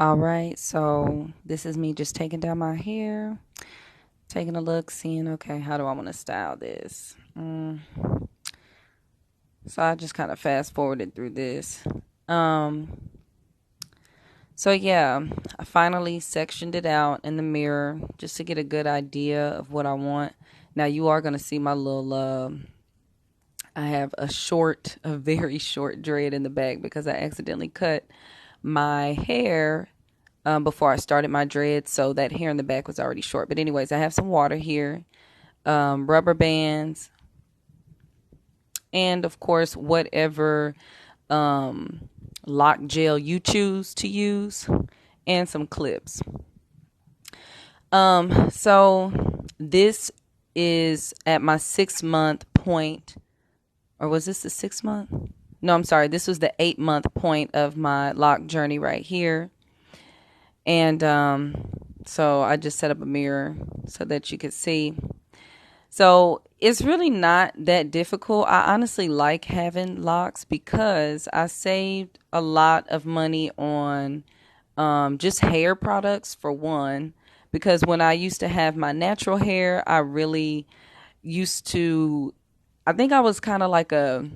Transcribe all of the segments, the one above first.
All right, so this is me just taking down my hair, taking a look, seeing, okay, how do I want to style this? So I just kind of fast forwarded through this. Um, so yeah, I finally sectioned it out in the mirror just to get a good idea of what I want. Now you are going to see my little, I have a very short dread in the back because I accidentally cut my hair before I started my dreads, so that hair in the back was already short. But anyways, I have some water here, rubber bands, and of course whatever um, lock gel you choose to use, and some clips. So this is at my 6 month point, or was this the 6 month? No, I'm sorry. This was the 8 month point of my lock journey right here. And so I just set up a mirror so that you could see. So it's really not that difficult. I honestly like having locks because I saved a lot of money on just hair products for one. Because when I used to have my natural hair, I really used to, I think I was kind of like a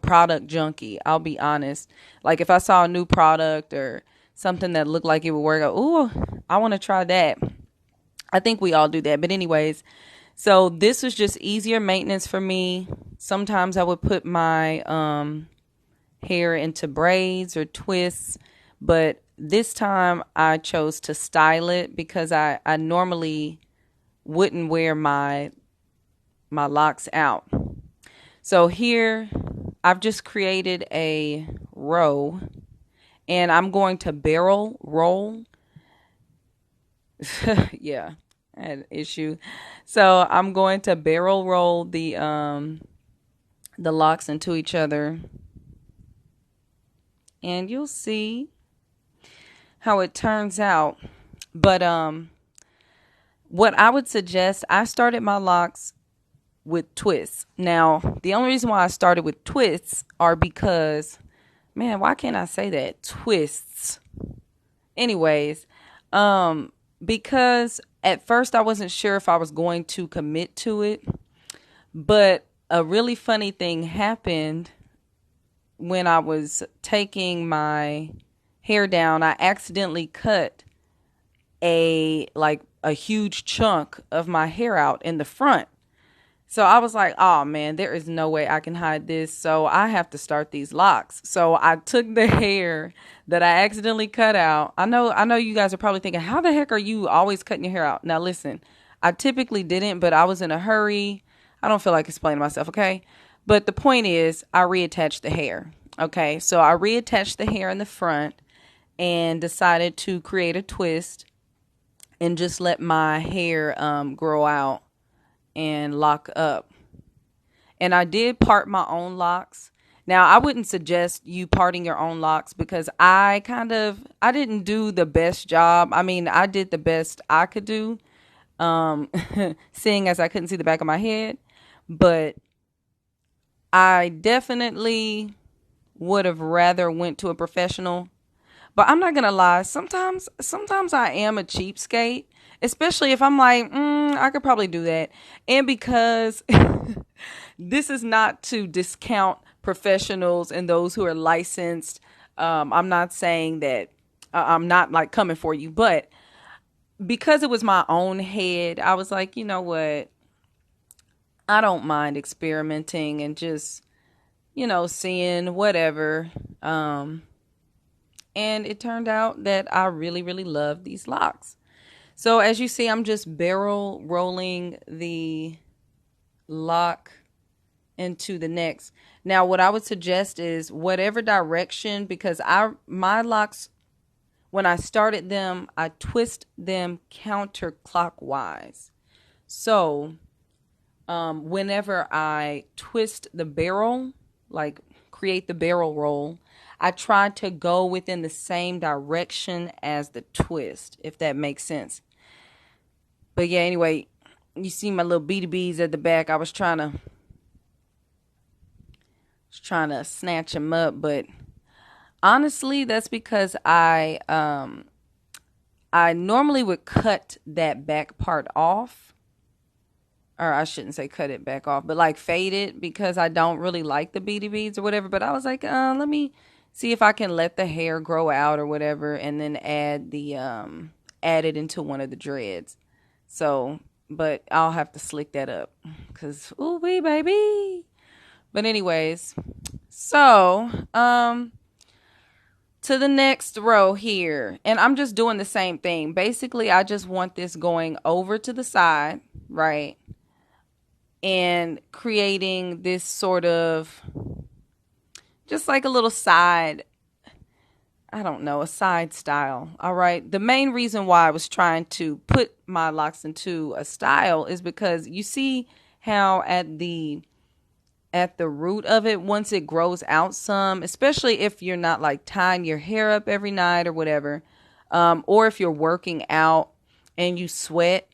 product junkie. I'll be honest. Like if I saw a new product or something that looked like it would work, ooh, I want to try that. I think we all do that. But anyways, so this was just easier maintenance for me. Sometimes I would put my hair into braids or twists, but this time I chose to style it because I normally wouldn't wear my locks out. So here I've just created a row and I'm going to barrel roll. Yeah, I had an issue. So I'm going to barrel roll the locks into each other, and you'll see how it turns out. But what I would suggest, I started my locks with twists. Now, the only reason why I started with twists are because, man, why can't I say that? Twists. Anyways, because at first I wasn't sure if I was going to commit to it, but a really funny thing happened when I was taking my hair down. I accidentally cut a huge chunk of my hair out in the front. So I was like, oh man, there is no way I can hide this. So I have to start these locks. So I took the hair that I accidentally cut out. I know you guys are probably thinking, how the heck are you always cutting your hair out? Now listen, I typically didn't, but I was in a hurry. I don't feel like explaining myself, okay? But the point is, I reattached the hair. Okay, so I reattached the hair in the front and decided to create a twist and just let my hair grow out and lock up. And I did part my own locks. Now, I wouldn't suggest you parting your own locks because I didn't do the best job. I mean, I did the best I could do, um, seeing as I couldn't see the back of my head. But I definitely would have rather went to a professional. But I'm not gonna lie. Sometimes I am a cheapskate, especially if I'm like, I could probably do that. And because this is not to discount professionals and those who are licensed. I'm not saying that I'm not like coming for you, but because it was my own head, I was like, you know what? I don't mind experimenting and just, seeing whatever. Um, and it turned out that I really, really love these locks. So as you see, I'm just barrel rolling the lock into the next. Now, what I would suggest is whatever direction, because I my locks when I started them, I twist them counterclockwise. So, whenever I twist the barrel, like create the barrel roll, I try to go within the same direction as the twist, if that makes sense. But yeah, anyway, you see my little beady beads at the back. I was trying to snatch them up, but Honestly, that's because I normally would cut that back part off, or I shouldn't say cut it back off, but like fade it because I don't really like the beady beads or whatever. But I was like, let me see if I can let the hair grow out or whatever, and then add it into one of the dreads. So, but I'll have to slick that up because ooh wee baby. But anyways, so to the next row here, and I'm just doing the same thing. Basically, I just want this going over to the side, right? And creating this sort of just like a little side, I don't know, a side style. All right. The main reason why I was trying to put my locks into a style is because you see how at the root of it, once it grows out some, especially if you're not like tying your hair up every night or whatever, or if you're working out and you sweat,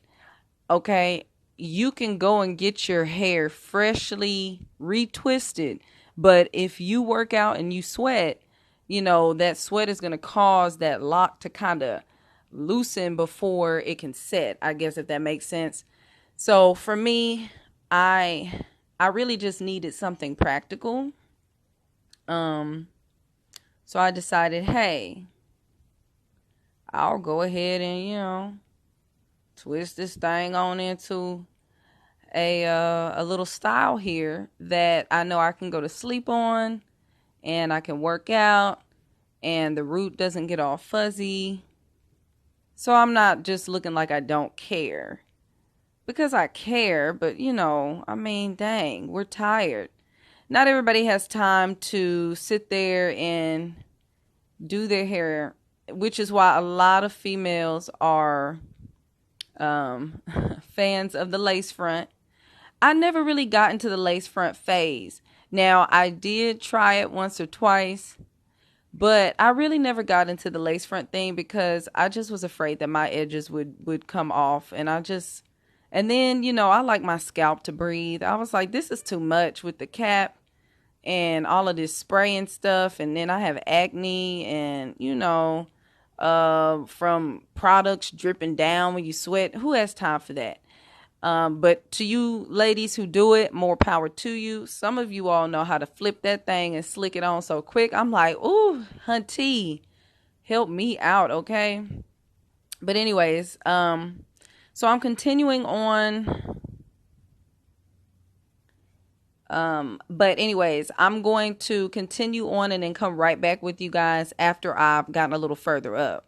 okay, you can go and get your hair freshly retwisted. But if you work out and you sweat, that sweat is going to cause that lock to kind of loosen before it can set, I guess, if that makes sense. So for me, I really just needed something practical. Um, so I decided, hey, I'll go ahead and, twist this thing on into a little style here that I know I can go to sleep on and I can work out and the root doesn't get all fuzzy. So I'm not just looking like I don't care. Because I care, but I mean, dang, we're tired. Not everybody has time to sit there and do their hair, which is why a lot of females are um, fans of the lace front. I never really got into the lace front phase. Now, I did try it once or twice, but I really never got into the lace front thing because I just was afraid that my edges would come off. And then, I like my scalp to breathe. I was like, this is too much with the cap and all of this spray and stuff. And then I have acne and, from products dripping down when you sweat. Who has time for that? But to you ladies who do it, more power to you. Some of you all know how to flip that thing and slick it on so quick. I'm like, ooh, hunty, help me out, okay? But anyways, so I'm continuing on. But anyways, I'm going to continue on and then come right back with you guys after I've gotten a little further up.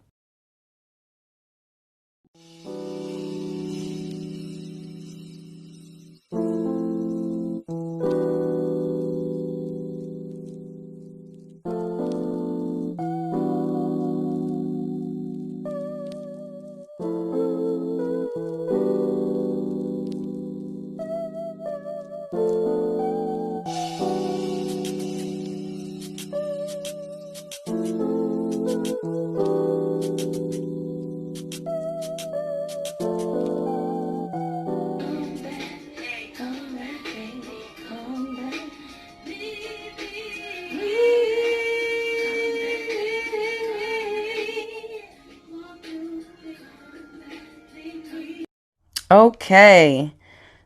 Okay,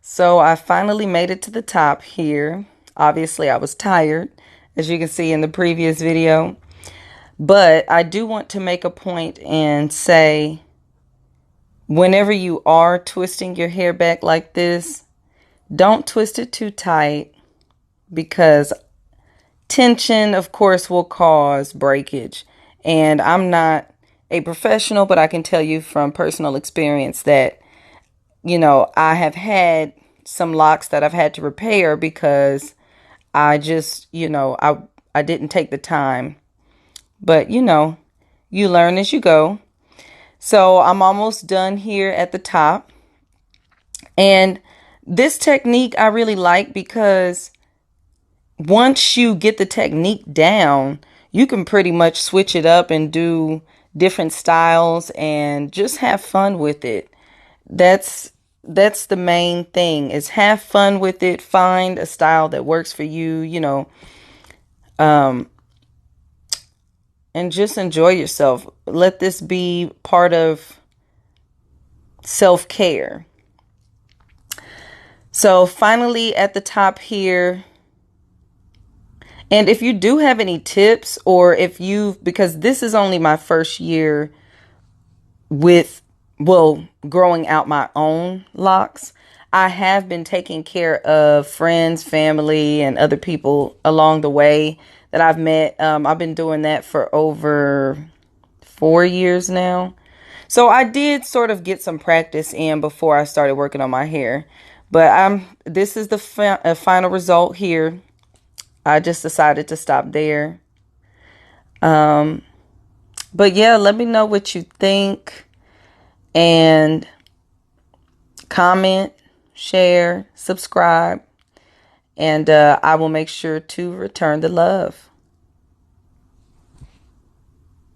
so I finally made it to the top here. Obviously, I was tired, as you can see in the previous video. But I do want to make a point and say, whenever you are twisting your hair back like this, don't twist it too tight because tension, of course, will cause breakage. And I'm not a professional, but I can tell you from personal experience that I have had some locks that I've had to repair because I just, I didn't take the time. But, you learn as you go. So I'm almost done here at the top. And this technique I really like because once you get the technique down, you can pretty much switch it up and do different styles and just have fun with it. That's the main thing, is have fun with it. Find a style that works for you. Um, and just enjoy yourself. Let this be part of self-care. So finally at the top here, and if you do have any tips, or if because this is only my first year with, well, growing out my own locks. I have been taking care of friends, family, and other people along the way that I've met. I've been doing that for over 4 years now. So I did sort of get some practice in before I started working on my hair. But this is the final result here. I just decided to stop there. But yeah, let me know what you think, and comment, share, subscribe, and I will make sure to return the love.